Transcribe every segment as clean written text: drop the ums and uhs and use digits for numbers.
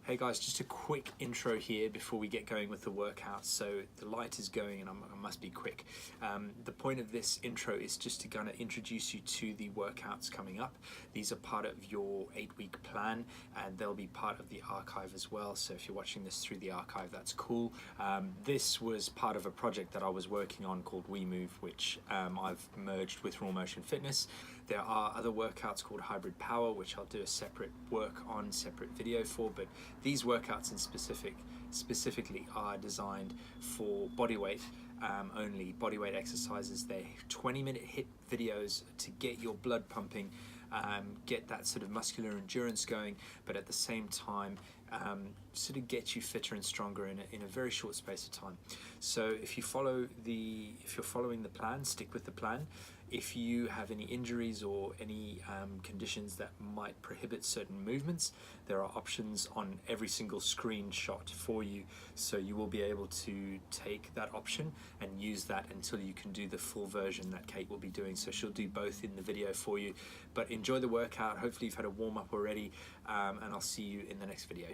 Hey guys, just a quick intro here before we get going with the workout. So the light is going and I must be quick. The point of this intro is just to kind of introduce you to the workouts coming up. These are part of your 8-week plan and they'll be part of the archive as well. So if you're watching this through the archive, that's cool. This was part of a project that I was working on called We Move, which I've merged with Raw Motion Fitness. There are other workouts called Hybrid Power, which I'll do a separate separate video for, but these workouts in specifically are designed for bodyweight only, bodyweight exercises. They're 20-minute HIIT videos to get your blood pumping, get that sort of muscular endurance going, but at the same time sort of get you fitter and stronger in a very short space of time. So if you're following the plan, stick with the plan. If you have any injuries or any conditions that might prohibit certain movements, there are options on every single screenshot for you, so you will be able to take that option and use that until you can do the full version that Kate will be doing. So she'll do both in the video for you, but enjoy the workout. Hopefully you've had a warm-up already, and I'll see you in the next video.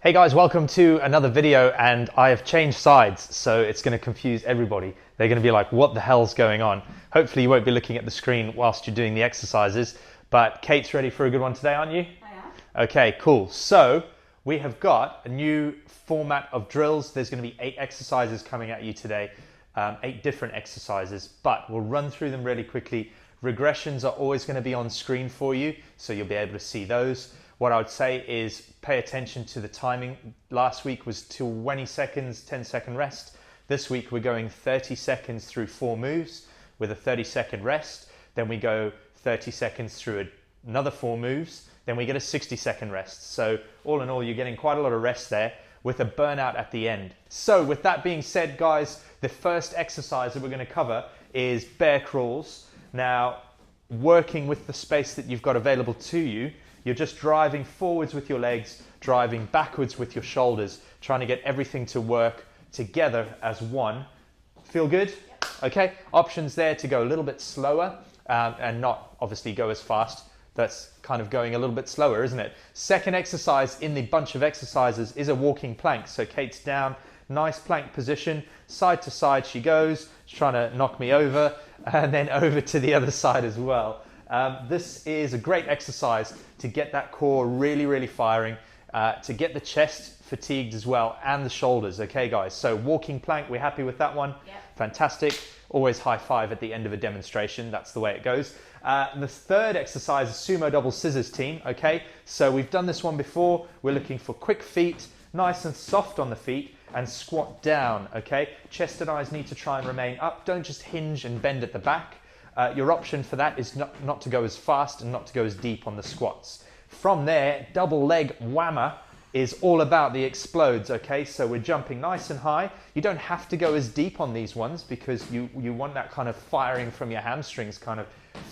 Hey guys, welcome to another video, and I have changed sides, so it's going to confuse everybody. They're going to be like, what the hell's going on? Hopefully you won't be looking at the screen whilst you're doing the exercises, but Kate's ready for a good one today, aren't you? I am. Okay, cool. So we have got a new format of drills. There's going to be 8 exercises coming at you today, 8 different exercises, but we'll run through them really quickly. Regressions are always going to be on screen for you, so you'll be able to see those. What I would say is pay attention to the timing. Last week was 20 seconds, 10-second rest. This week we're going 30 seconds through 4 moves with a 30-second rest. Then we go 30 seconds through another 4 moves. Then we get a 60-second rest. So all in all, you're getting quite a lot of rest there with a burnout at the end. So with that being said, guys, the first exercise that we're going to cover is bear crawls. Now, working with the space that you've got available to you, you're just driving forwards with your legs, driving backwards with your shoulders, trying to get everything to work together as one. Feel good? Yep. Okay, options there to go a little bit slower and not obviously go as fast. That's kind of going a little bit slower, isn't it? Second exercise in the bunch of exercises is a walking plank. So Kate's down, nice plank position, side to side she goes. She's trying to knock me over, and then over to the other side as well. This is a great exercise to get that core really firing, to get the chest fatigued as well, and the shoulders. Okay guys, so walking plank, we're happy with that one? Yep. Fantastic. Always high five at the end of a demonstration, that's the way it goes. The third exercise is Sumo double scissors team. Okay, so we've done this one before. We're looking for quick feet, nice and soft on the feet, and squat down. Okay, chest and eyes need to try and remain up, don't just hinge and bend at the back. Your option for that is not to go as fast and not to go as deep on the squats. From there, double leg whammer is all about the explodes, okay? So we're jumping nice and high. You don't have to go as deep on these ones because you want that kind of firing from your hamstrings kind of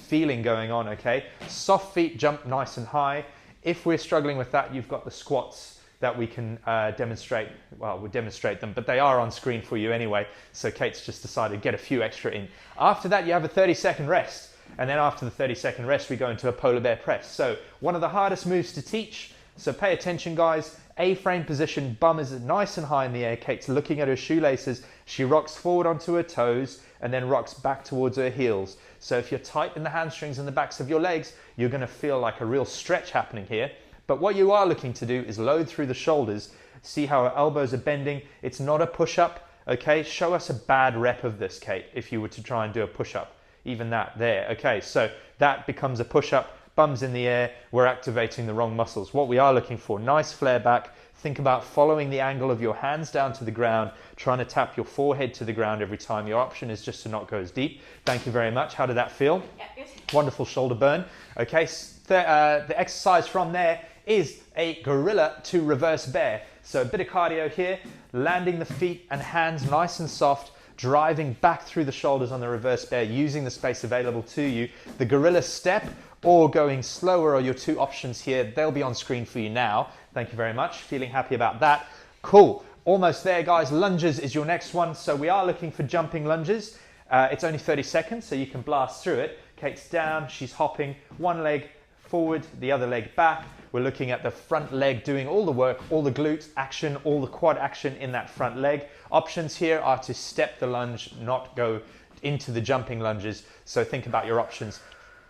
feeling going on, okay? Soft feet, jump nice and high. If we're struggling with that, you've got the squats that we can demonstrate. Well, we'll demonstrate them, but they are on screen for you anyway. So Kate's just decided to get a few extra in. After that, you have a 30-second rest. And then after the 30-second rest, we go into a polar bear press. So one of the hardest moves to teach. So pay attention, guys. A-frame position, bum is nice and high in the air. Kate's looking at her shoelaces. She rocks forward onto her toes and then rocks back towards her heels. So if you're tight in the hamstrings and the backs of your legs, you're gonna feel like a real stretch happening here. But what you are looking to do is load through the shoulders. See how her elbows are bending. It's not a push-up, okay? Show us a bad rep of this, Kate, if you were to try and do a push-up. Even that there, okay? So that becomes a push-up, bums in the air, we're activating the wrong muscles. What we are looking for, nice flare back. Think about following the angle of your hands down to the ground, trying to tap your forehead to the ground every time. Your option is just to not go as deep. Thank you very much. How did that feel? Yeah, good. Wonderful shoulder burn. Okay, the exercise from there is a gorilla to reverse bear. So a bit of cardio here, landing the feet and hands nice and soft, driving back through the shoulders on the reverse bear, using the space available to you. The gorilla step or going slower are your two options here. They'll be on screen for you now. Thank you very much. Feeling happy about that. Cool. Almost there, guys. Lunges is your next one. So we are looking for jumping lunges. It's only 30 seconds, so you can blast through it. Kate's down. She's hopping. One leg forward, the other leg back. We're looking at the front leg doing all the work, all the glute action, all the quad action in that front leg. Options here are to step the lunge, not go into the jumping lunges. So think about your options.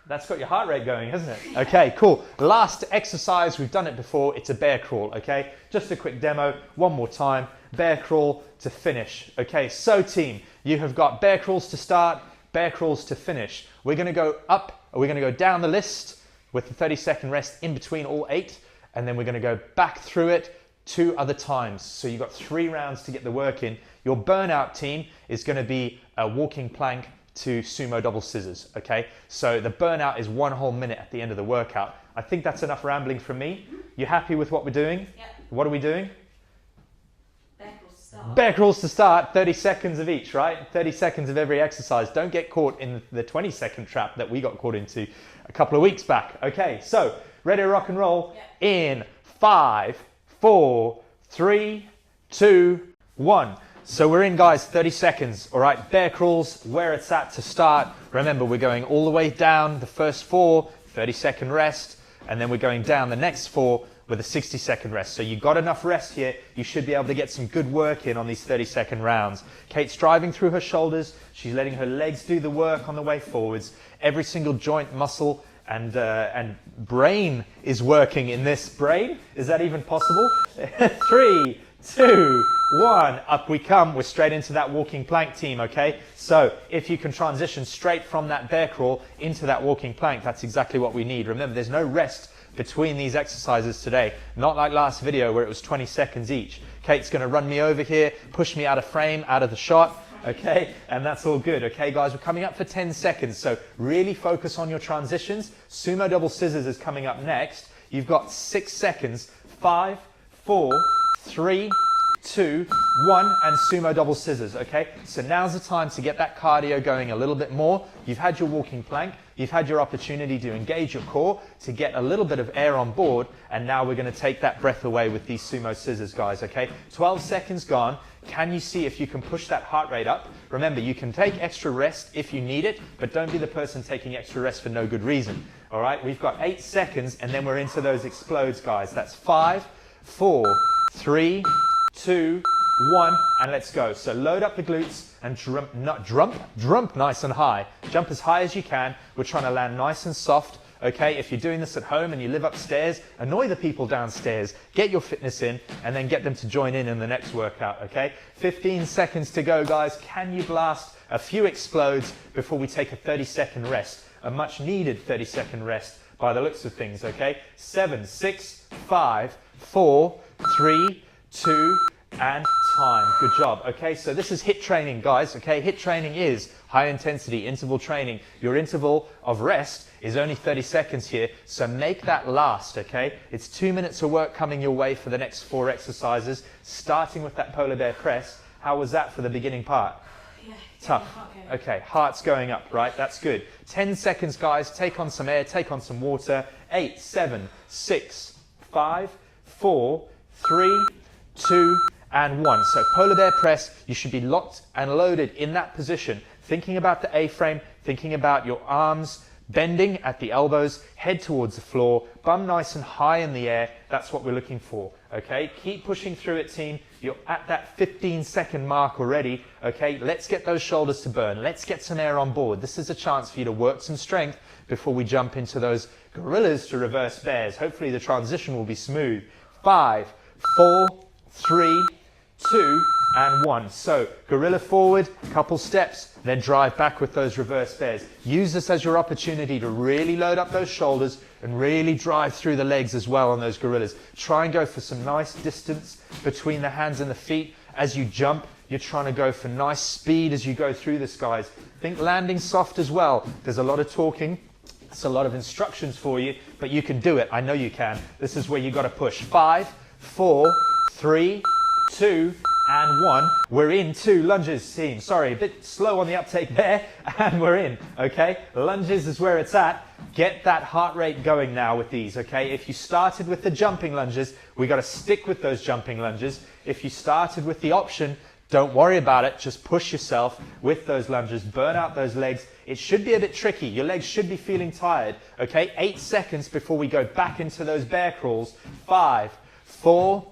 That's got your heart rate going, hasn't it? Okay, cool. Last exercise, we've done it before. It's a bear crawl, okay? Just a quick demo, one more time. Bear crawl to finish. Okay, so team, you have got bear crawls to start, bear crawls to finish. We're gonna go up, or we're gonna go down the list with the 30-second rest in between all 8, and then we're gonna go back through it 2 other times. So you've got 3 rounds to get the work in. Your burnout team is gonna be a walking plank to sumo double scissors, okay? So the burnout is 1 whole minute at the end of the workout. I think that's enough rambling from me. You happy with what we're doing? Yep. What are we doing? Bear crawls to start. Bear crawls to start, 30 seconds of each, right? 30 seconds of every exercise. Don't get caught in the 20-second trap that we got caught into a couple of weeks back. Okay, so ready to rock and roll? Yep. In 5, 4, 3, 2, 1. So we're in, guys, 30 seconds, all right? Bear crawls, where it's at to start. Remember, we're going all the way down the first 4, 30-second rest, and then we're going down the next 4 with a 60-second rest. So you've got enough rest here. You should be able to get some good work in on these 30-second rounds. Kate's driving through her shoulders. She's letting her legs do the work on the way forwards. Every single joint, muscle, and brain is working in this. Brain? Is that even possible? 3, 2, 1, up we come. We're straight into that walking plank team, okay? So if you can transition straight from that bear crawl into that walking plank, that's exactly what we need. Remember, there's no rest between these exercises today. Not like last video where it was 20 seconds each. Kate's gonna run me over here, push me out of frame, out of the shot, okay? And that's all good, okay, guys? We're coming up for 10 seconds, so really focus on your transitions. Sumo double scissors is coming up next. You've got 6 seconds, 5, 4, 3, 2, 1, and sumo double scissors, okay? So now's the time to get that cardio going a little bit more. You've had your walking plank, you've had your opportunity to engage your core, to get a little bit of air on board, and now we're gonna take that breath away with these sumo scissors, guys, okay? 12 seconds gone. Can you see if you can push that heart rate up? Remember, you can take extra rest if you need it, but don't be the person taking extra rest for no good reason, all right? We've got 8 seconds, and then we're into those explodes, guys. That's 5, 4, 3, 2, 1, and let's go. So load up the glutes and jump nice and high. Jump as high as you can. We're trying to land nice and soft. Okay, if you're doing this at home and you live upstairs, annoy the people downstairs, get your fitness in, and then get them to join in the next workout, okay? 15 seconds to go, guys. Can you blast a few explodes before we take a 30-second rest? A much needed 30-second rest by the looks of things, okay? 7, 6, 5, 4, 3, 2, and time. Good job. Okay, so this is HIIT training, guys. Okay, HIIT training is high intensity interval training. Your interval of rest is only 30 seconds here, so make that last, okay? It's 2 minutes of work coming your way for the next 4 exercises, starting with that polar bear press. How was that for the beginning part? Yeah, Tough. Okay, heart's going up, right? That's good. 10 seconds, guys. Take on some air, take on some water. 8, 7, 6, 5, 4, 3, 2, and 1. So polar bear press, you should be locked and loaded in that position, thinking about the A-frame, thinking about your arms bending at the elbows, head towards the floor, bum nice and high in the air. That's what we're looking for, okay? Keep pushing through it, team. You're at that 15-second mark already, okay? Let's get those shoulders to burn. Let's get some air on board. This is a chance for you to work some strength before we jump into those gorillas to reverse bears. Hopefully the transition will be smooth. 5, 4, 3, 2, and 1. So gorilla forward, couple steps, then drive back with those reverse bears. Use this as your opportunity to really load up those shoulders and really drive through the legs as well on those gorillas. Try and go for some nice distance between the hands and the feet. As you jump, you're trying to go for nice speed as you go through this, guys. Think landing soft as well. There's a lot of talking. It's a lot of instructions for you, but you can do it. I know you can. This is where you got to push. 5, 4, 3, 2, and 1. We're in 2 lunges, team. Sorry, a bit slow on the uptake there, and we're in, okay? Lunges is where it's at. Get that heart rate going now with these, okay? If you started with the jumping lunges, we got to stick with those jumping lunges. If you started with the option, don't worry about it. Just push yourself with those lunges. Burn out those legs. It should be a bit tricky. Your legs should be feeling tired, okay? 8 seconds before we go back into those bear crawls. 5, 4,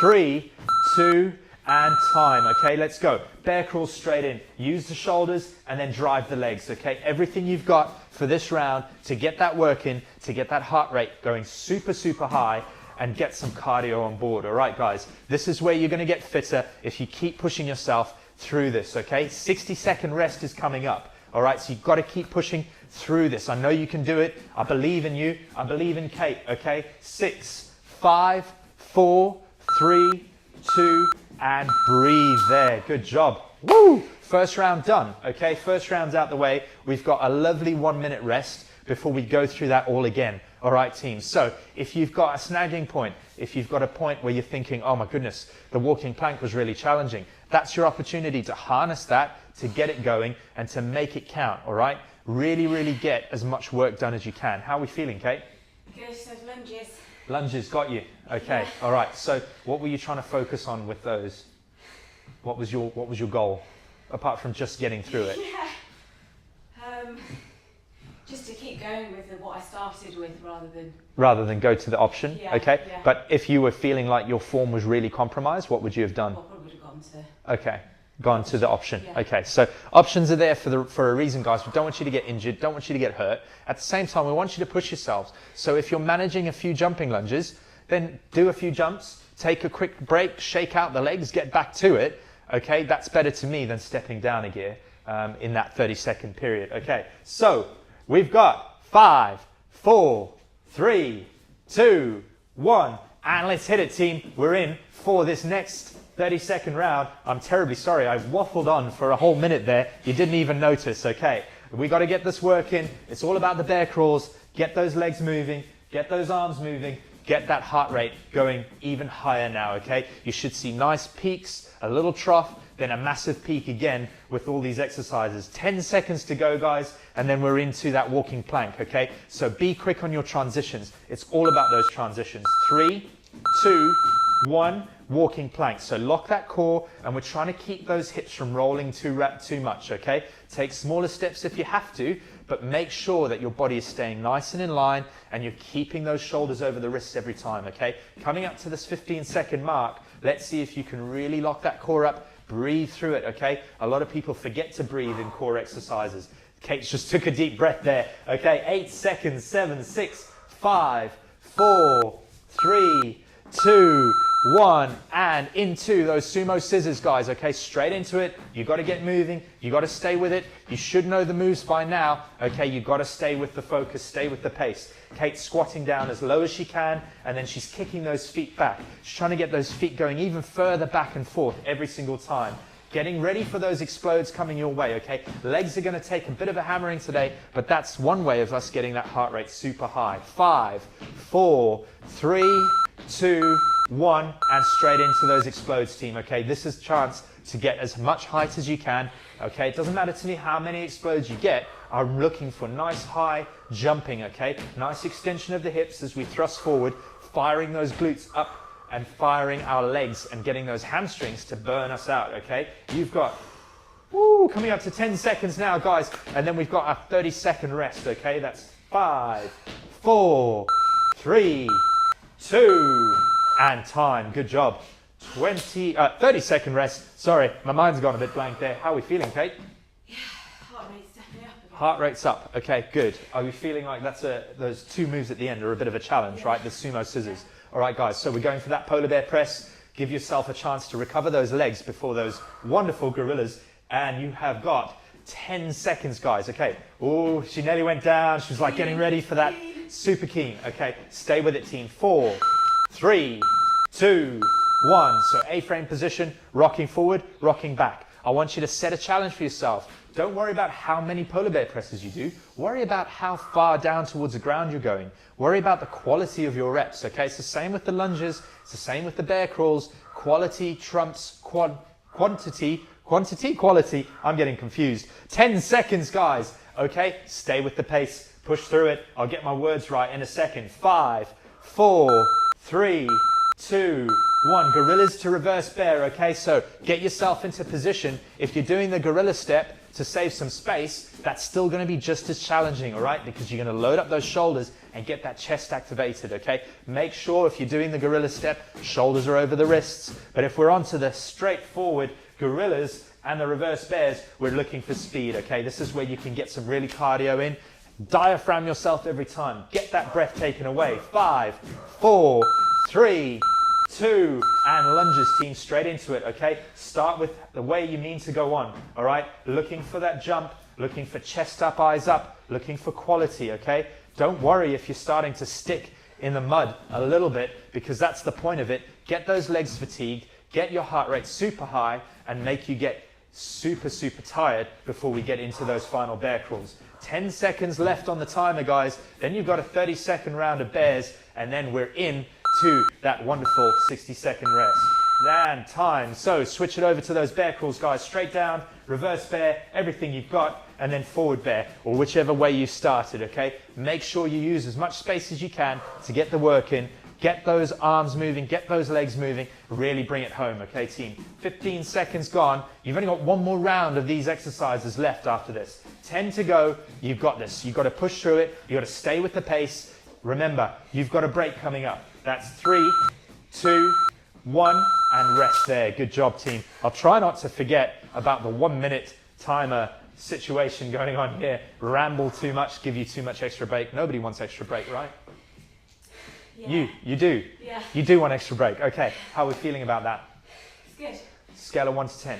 3, 2, and time, okay? Let's go. Bear crawls straight in. Use the shoulders and then drive the legs, okay? Everything you've got for this round to get that work in, to get that heart rate going super, super high and get some cardio on board, all right, guys? This is where you're going to get fitter if you keep pushing yourself through this, okay? 60-second rest is coming up, all right? So you've got to keep pushing through this. I know you can do it. I believe in you. I believe in Kate, okay? 6, 5, 4, 3, 2, and breathe there. Good job. Woo! First round done, okay? First round's out the way. We've got a lovely 1-minute rest before we go through that all again. All right, team. So if you've got a snagging point, if you've got a point where you're thinking, oh my goodness, the walking plank was really challenging, that's your opportunity to harness that, to get it going, and to make it count, all right? Really, really get as much work done as you can. How are we feeling, Kate? Good, so lunges. Lunges, got you. Okay, all right. So what were you trying to focus on with those? What was your goal, apart from just getting through it? Yeah. Just to keep going with what I started with rather than go to the option, yeah, okay? Yeah. But if you were feeling like your form was really compromised, what would you have done? Well, I probably would have gone to... Okay, gone to the option. Yeah. Okay, so options are there for a reason, guys. We don't want you to get injured, don't want you to get hurt. At the same time, we want you to push yourselves. So if you're managing a few jumping lunges, then do a few jumps, take a quick break, shake out the legs, get back to it. Okay, that's better to me than stepping down a gear in that 30-second period. Okay, so we've got 5, 4, 3, 2, 1, and let's hit it, team. We're in for this next 30-second round. I'm terribly sorry, I waffled on for a whole minute there. You didn't even notice, okay? We got to get this work in. It's all about the bear crawls. Get those legs moving, get those arms moving, get that heart rate going even higher now, okay? You should see nice peaks, a little trough, then a massive peak again with all these exercises. 10 seconds to go, guys, and then we're into that walking plank, okay? So be quick on your transitions. It's all about those transitions. 3, 2, 1, walking plank. So lock that core, and we're trying to keep those hips from rolling too much, okay? Take smaller steps if you have to, but make sure that your body is staying nice and in line and you're keeping those shoulders over the wrists every time, okay? Coming up to this 15-second mark, let's see if you can really lock that core up. Breathe through it, okay? A lot of people forget to breathe in core exercises. Kate just took a deep breath there. Okay, 8 seconds, 7, 6, 5, 4, 3, 2, 1, and into those sumo scissors, guys, okay? Straight into it. You got to get moving. You got to stay with it. You should know the moves by now, okay? You got to stay with the focus, stay with the pace. Kate's squatting down as low as she can, and then she's kicking those feet back. She's trying to get those feet going even further back and forth every single time. Getting ready for those explodes coming your way, okay? Legs are going to take a bit of a hammering today, but that's one way of us getting that heart rate super high. 5, 4, 3, 2, 1, and straight into those explodes, team, okay? This is a chance to get as much height as you can, okay? It doesn't matter to me how many explodes you get. I'm looking for nice high jumping, okay? Nice extension of the hips as we thrust forward, firing those glutes up and firing our legs and getting those hamstrings to burn us out, okay? You've got, coming up to 10 seconds now, guys, and then we've got our 30-second rest, okay? That's 5, 4, 3, 2, and time. Good job. 30-second rest. Sorry, my mind's gone a bit blank there. How are we feeling, Kate? Yeah, heart rate's definitely up again. Heart rate's up. Okay, good. Are we feeling like those 2 moves at the end are a bit of a challenge, Yeah. right? The sumo scissors. All right, guys, so we're going for that polar bear press. Give yourself a chance to recover those legs before those wonderful gorillas. And you have got 10 seconds, guys. Okay. Oh, she nearly went down. She was like getting ready for that. Super keen. Okay, stay with it, team. 4, 3, 2, 1. So A-frame position, rocking forward, rocking back. I want you to set a challenge for yourself. Don't worry about how many polar bear presses you do. Worry about how far down towards the ground you're going. Worry about the quality of your reps, okay? It's the same with the lunges. It's the same with the bear crawls. Quality trumps quantity. Quality. I'm getting confused. 10 seconds, guys. Okay, stay with the pace. Push through it. I'll get my words right in a second. 5, 4, 3, 2, 1. Gorillas to reverse bear. Okay, so get yourself into position. If you're doing the gorilla step to save some space, that's still going to be just as challenging, all right? Because you're going to load up those shoulders and get that chest activated, okay? Make sure if you're doing the gorilla step, shoulders are over the wrists. But if we're onto the straightforward gorillas and the reverse bears, we're looking for speed, okay? This is where you can get some really cardio in. Diaphragm yourself every time. Get that breath taken away. 5, 4, 3, 2, and lunges, team, straight into it, okay? Start with the way you mean to go on, all right? Looking for that jump, looking for chest up, eyes up, looking for quality, okay? Don't worry if you're starting to stick in the mud a little bit, because that's the point of it. Get those legs fatigued, get your heart rate super high, and make you get super tired before we get into those final bear crawls. 10 seconds left on the timer, guys. Then you've got a 30-second round of bears, and then we're in to that wonderful 60-second rest. And time. So switch it over to those bear crawls, guys. Straight down, reverse bear, everything you've got, and then forward bear, or whichever way you started, okay? Make sure you use as much space as you can to get the work in. Get those arms moving, get those legs moving, really bring it home, okay, team? 15 seconds gone. You've only got one more round of these exercises left after this. 10 to go. You've got this. You've got to push through it. You've got to stay with the pace. Remember, you've got a break coming up. That's 3, 2, 1, and rest there. Good job, team. I'll try not to forget about the 1-minute timer situation going on here. Ramble too much, give you too much extra break. Nobody wants extra break, right? Yeah. You do? Yeah. You do want extra break. Okay, how are we feeling about that? It's good. Scale of 1 to 10.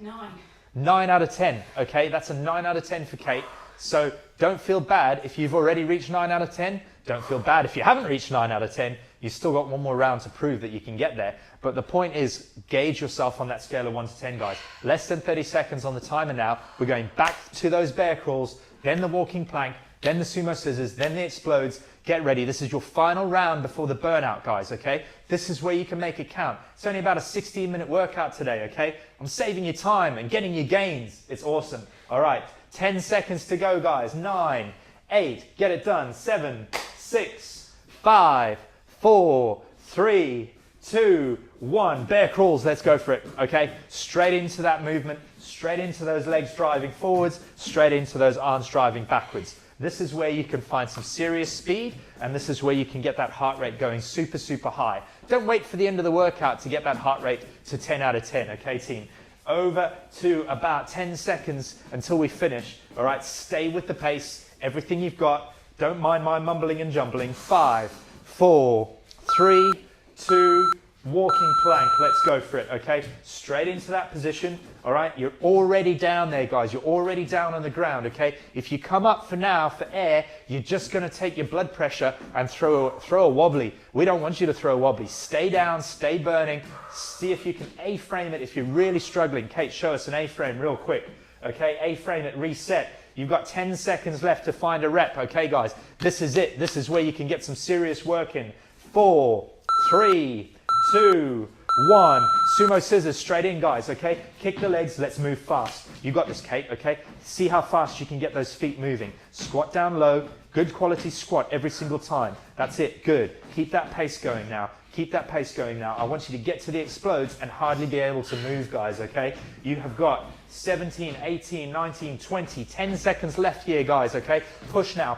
9. 9 out of 10, okay? That's a 9 out of 10 for Kate. So don't feel bad if you've already reached 9 out of 10. Don't feel bad if you haven't reached 9 out of 10. You've still got one more round to prove that you can get there. But the point is, gauge yourself on that scale of 1 to 10, guys. Less than 30 seconds on the timer now. We're going back to those bear crawls, then the walking plank, then the sumo scissors, then the explodes. Get ready. This is your final round before the burnout, guys, okay? This is where you can make it count. It's only about a 16-minute workout today, okay? I'm saving you time and getting you gains. It's awesome. All right, 10 seconds to go, guys. 9, 8, get it done. 7, 6, 5, 4, 3, 2, 1. Bear crawls, let's go for it, okay? Straight into that movement, straight into those legs driving forwards, straight into those arms driving backwards. This is where you can find some serious speed, and this is where you can get that heart rate going super high. Don't wait for the end of the workout to get that heart rate to 10 out of 10, okay, team? Over to about 10 seconds until we finish. All right, stay with the pace, everything you've got. Don't mind my mumbling and jumbling. 5, 4, 3, 2, walking plank. Let's go for it, okay? Straight into that position. All right, you're already down there, guys. You're already down on the ground, okay? If you come up for now for air, you're just going to take your blood pressure and throw a wobbly. We don't want you to throw a wobbly. Stay down, stay burning. See if you can A-frame it if you're really struggling. Kate, show us an A-frame real quick, okay? A-frame it, reset. You've got 10 seconds left to find a rep, okay, guys? This is it. This is where you can get some serious work in. 4, 3, 2, 1. Sumo scissors straight in, guys, okay? Kick the legs, let's move fast. You got this, Kate, okay? See how fast you can get those feet moving. Squat down low, good quality squat every single time. That's it, good. Keep that pace going now. Keep that pace going now. I want you to get to the explodes and hardly be able to move, guys, okay? You have got 17, 18, 19, 20, 10 seconds left here, guys, okay? Push now,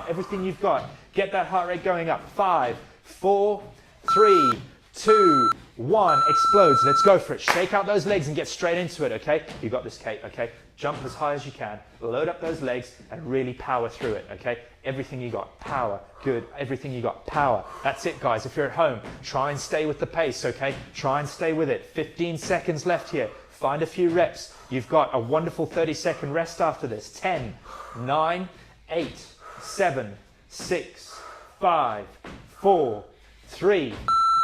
everything you've got. Get that heart rate going up. 5, 4, 3, 2, 1, explodes. Let's go for it. Shake out those legs and get straight into it, okay? You got this, Kate, okay? Jump as high as you can. Load up those legs and really power through it, okay? Everything you got, power. Good. Everything you got, power. That's it, guys. If you're at home, try and stay with the pace, okay? Try and stay with it. 15 seconds left here. Find a few reps. You've got a wonderful 30-second rest after this. 10, 9, 8, 7, 6, 5, 4, 3,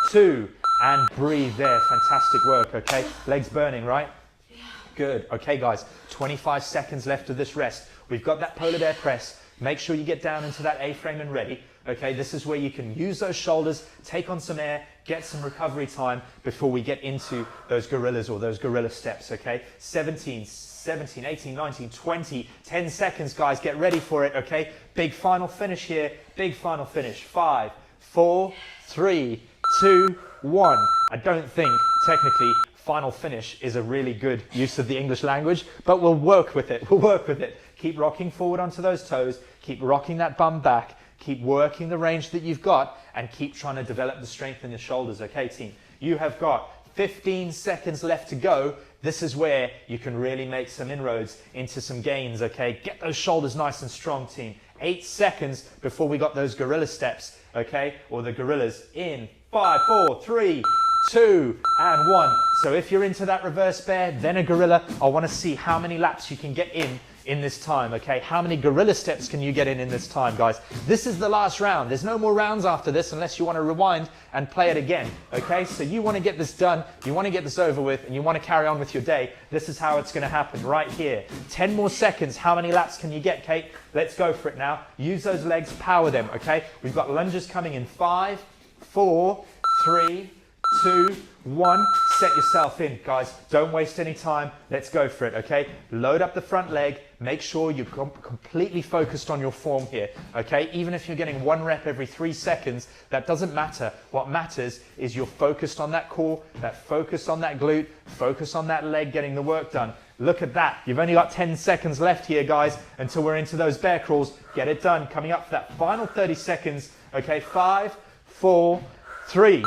2, and breathe there. Fantastic work, okay? Legs burning, right? Yeah. Good. Okay, guys, 25 seconds left of this rest. We've got that polar bear press. Make sure you get down into that A-frame and ready. Okay, this is where you can use those shoulders, take on some air, Get some recovery time before we get into those gorillas or those gorilla steps, okay? 17, 18, 19, 20, 10 seconds, guys. Get ready for it, okay? Big final finish here. Big final finish. 5, 4, 3, 2, 1. I don't think, technically, final finish is a really good use of the English language, but we'll work with it. We'll work with it. Keep rocking forward onto those toes. Keep rocking that bum back. Keep working the range that you've got and keep trying to develop the strength in your shoulders, okay, team? You have got 15 seconds left to go. This is where you can really make some inroads into some gains, okay? Get those shoulders nice and strong, team. 8 seconds before we got those gorilla steps, okay? Or the gorillas in 5, 4, 3, 2, and 1. So if you're into that reverse bear, then a gorilla, I want to see how many laps you can get in this time, okay? How many gorilla steps can you get in this time, guys? This is the last round. There's no more rounds after this unless you want to rewind and play it again, okay? So you want to get this done, you want to get this over with, and you want to carry on with your day. This is how it's going to happen right here. 10 more seconds. How many laps can you get, Kate? Let's go for it now. Use those legs, power them, okay? We've got lunges coming in 5, 4, 3, 2, 1. Set yourself in, guys. Don't waste any time. Let's go for it, okay? Load up the front leg. Make sure you're completely focused on your form here, okay? Even if you're getting 1 rep every 3 seconds, that doesn't matter. What matters is you're focused on that core, that focus on that glute, focus on that leg getting the work done. Look at that. You've only got 10 seconds left here, guys, until we're into those bear crawls. Get it done. Coming up for that final 30 seconds, okay? 5, 4, 3,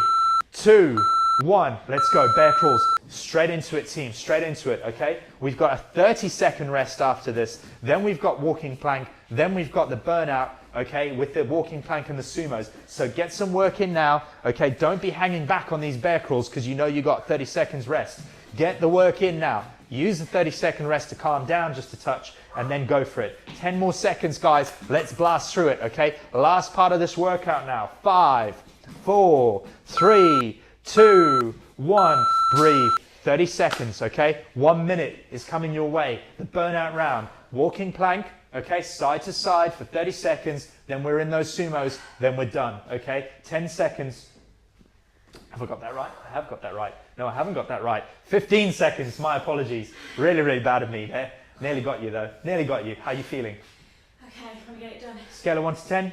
2, 1. Let's go. Bear crawls. Straight into it, team. Straight into it, okay? We've got a 30-second rest after this. Then we've got walking plank. Then we've got the burnout, okay, with the walking plank and the sumos. So get some work in now, okay? Don't be hanging back on these bear crawls because you know you got 30 seconds rest. Get the work in now. Use the 30-second rest to calm down just a touch and then go for it. 10 more seconds, guys. Let's blast through it, okay? Last part of this workout now. 5, 4, 3, 2, 1. Breathe. 30 seconds, okay? 1 minute is coming your way. The burnout round. Walking plank, okay? Side to side for 30 seconds. Then we're in those sumos. Then we're done, okay? 10 seconds. Have I got that right? I have got that right. No, I haven't got that right. 15 seconds. My apologies. Really, really bad of me there. Nearly got you, though. Nearly got you. How are you feeling? Okay, let me get it done. Scale of 1 to 10?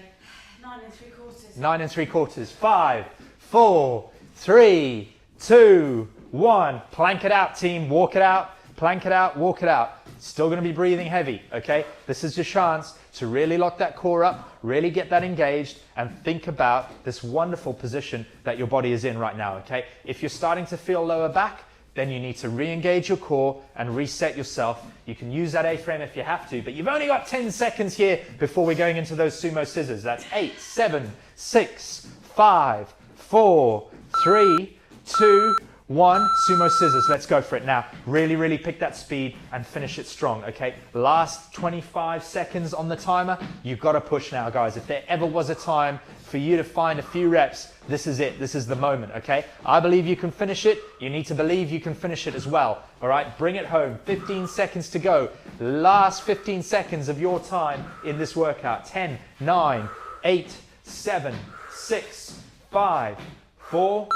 9 3/4. 9 3/4. 5, 4, 3, 2, 1. Plank it out, team. Walk it out. Plank it out. Walk it out. Still going to be breathing heavy, okay? This is your chance to really lock that core up, really get that engaged, and think about this wonderful position that your body is in right now, okay? If you're starting to feel lower back, then you need to re-engage your core and reset yourself. You can use that A-frame if you have to, but you've only got 10 seconds here before we're going into those sumo scissors. That's 8, 7, 6, 5, 4, 3, 2, 1. Sumo scissors. Let's go for it now. Really, really pick that speed and finish it strong, okay? Last 25 seconds on the timer. You've got to push now, guys. If there ever was a time for you to find a few reps, this is it. This is the moment, okay? I believe you can finish it. You need to believe you can finish it as well, all right? Bring it home. 15 seconds to go. Last 15 seconds of your time in this workout. 10, 9, 8, 7, 6, 5, 4,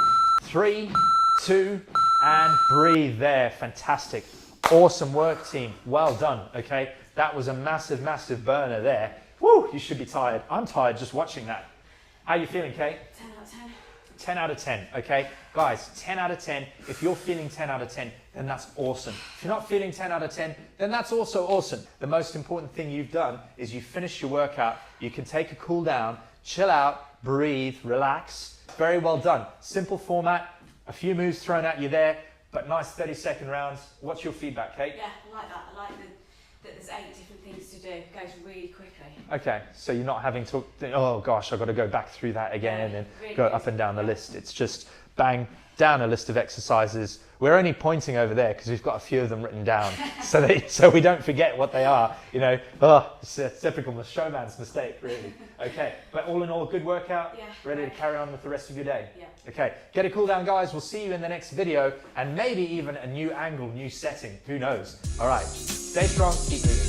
3, 2, and breathe there. Fantastic. Awesome work, team. Well done, okay? That was a massive, massive burner there. Woo, you should be tired. I'm tired just watching that. How are you feeling, Kate? 10 out of 10. 10 out of 10, okay? Guys, 10 out of 10. If you're feeling 10 out of 10, then that's awesome. If you're not feeling 10 out of 10, then that's also awesome. The most important thing you've done is you finished your workout. You can take a cool down, chill out, breathe, relax. Very well done. Simple format. A few moves thrown at you there, but nice 30-second rounds. What's your feedback, Kate? Yeah, I like that. I like that there's 8 different things to do. It goes really quickly. Okay, so you're not having to, oh gosh, I've got to go back through that again and then really go good. up and down the list. It's just bang, down a list of exercises. We're only pointing over there because we've got a few of them written down so we don't forget what they are. You know, it's a typical showman's mistake, really. Okay, but all in all, good workout. Yeah, ready to great. carry on with the rest of your day. Yeah. Okay, get a cool down, guys. We'll see you in the next video and maybe even a new angle, new setting. Who knows? All right, stay strong, keep moving.